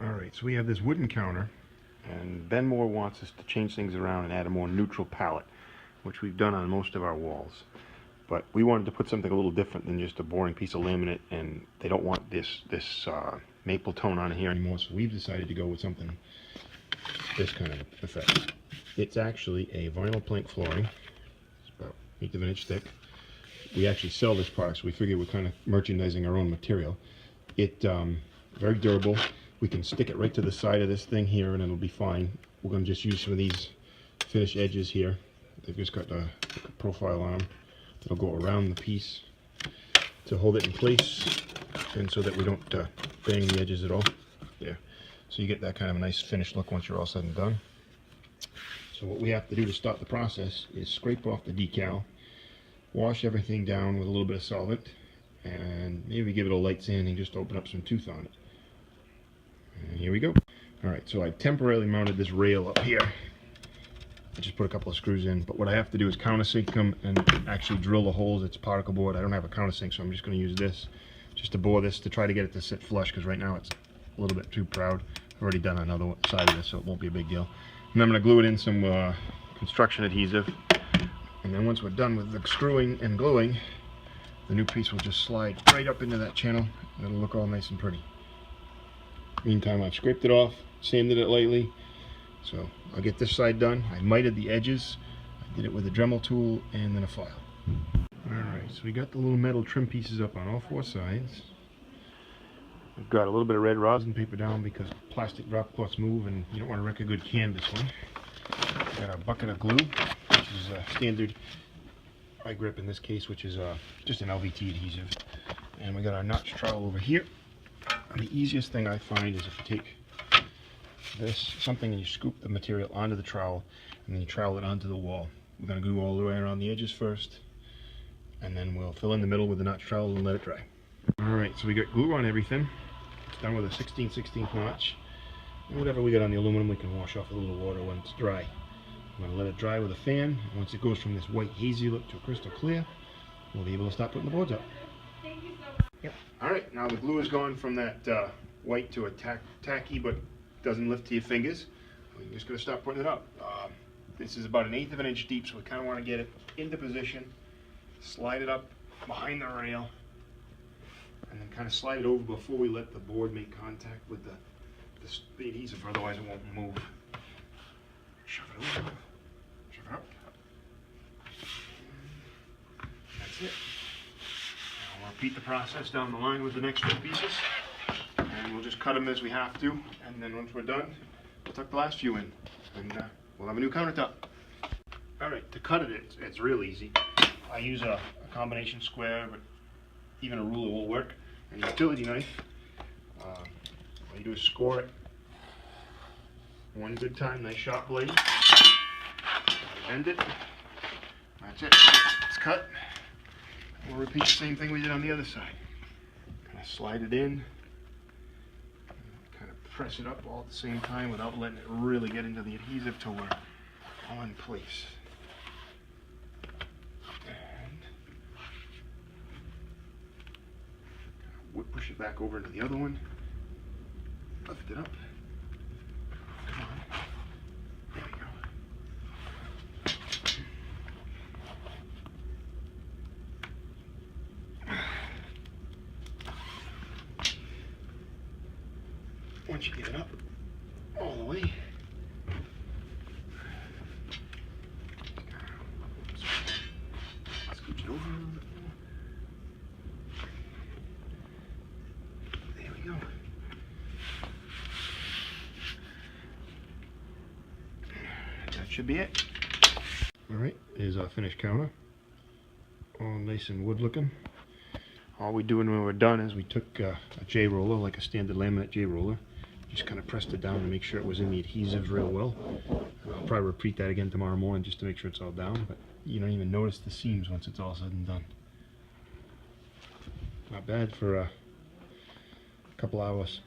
Alright, so we have this wooden counter, and Ben Moore wants us to change things around and add a more neutral palette, which we've done on most of our walls. But we wanted to put something a little different than just a boring piece of laminate, and they don't want this maple tone on here anymore, so we've decided to go with something this kind of effect. It's actually a vinyl plank flooring. It's about 1/8 of an inch thick. We actually sell this product, so we figured we're kind of merchandising our own material. It's very durable. We can stick it right to the side of this thing here and it'll be fine. We're going to just use some of these finished edges here. They've just got a profile on them. It'll go around the piece to hold it in place, and so that we don't bang the edges at all. There. So you get that kind of a nice finished look once you're all said and done. So what we have to do to start the process is scrape off the decal, wash everything down with a little bit of solvent, and maybe give it a light sanding just to open up some tooth on it. And here we go. Alright, so I temporarily mounted this rail up here. I just put a couple of screws in, but what I have to do is countersink them and actually drill the holes. It's particle board. I don't have a countersink, so I'm just going to use this just to bore this to try to get it to sit flush, because right now it's a little bit too proud. I've already done another side of this, so it won't be a big deal. And I'm going to glue it in some construction adhesive, and then once we're done with the screwing and gluing, the new piece will just slide right up into that channel and it'll look all nice and pretty. Meantime, I've scraped it off, sanded it lightly, so I'll get this side done. I mited the edges. I did it with a Dremel tool and then a file. Alright, so we got the little metal trim pieces up on all 4 sides. We've got a little bit of red rosin paper down because plastic drop cloths move and you don't want to wreck a good canvas one. We've got a bucket of glue, which is a standard eye grip in this case, which is just an LVT adhesive. And we got our notch trowel over here. And the easiest thing I find is if you take something and you scoop the material onto the trowel and then you trowel it onto the wall. We're going to glue all the way around the edges first, and then we'll fill in the middle with the notch trowel and let it dry. Alright, so we got glue on everything. It's done with a 16/16 notch. And whatever we got on the aluminum we can wash off with a little water when it's dry. I'm going to let it dry with a fan. Once it goes from this white hazy look to a crystal clear, we'll be able to start putting the boards up. Yep. Alright, now the glue is gone from that white to a tacky but doesn't lift to your fingers. We're just going to start putting it up. This is about 1/8 of an inch deep, so we kind of want to get it into position, slide it up behind the rail, and then kind of slide it over before we let the board make contact with the adhesive, otherwise it won't move. Shove it over, shove it up. That's it. Now we'll repeat the process down the line with the next 2 pieces, and we'll just cut them as we have to, and then once we're done, we'll tuck the last few in, and we'll have a new countertop. Alright, to cut it, it's real easy. I use a combination square, but even a ruler will work, and a utility knife. What you do is score it one good time, nice sharp blade, bend it, that's it, it's cut. We'll repeat the same thing we did on the other side. Kind of slide it in, kind of press it up all at the same time without letting it really get into the adhesive till we're all in place. And push it back over into the other one, lift it up. Come on. There we go. Once you get it up all the way, scooch it over a little bit more. There we go. That should be it. Alright, here's our finished counter. All nice and wood looking. All we do when we're done is we took a J-roller, like a standard laminate J-roller, just kind of pressed it down to make sure it was in the adhesives real well. I'll probably repeat that again tomorrow morning just to make sure it's all down, but you don't even notice the seams once it's all said and done. Not bad for a couple hours.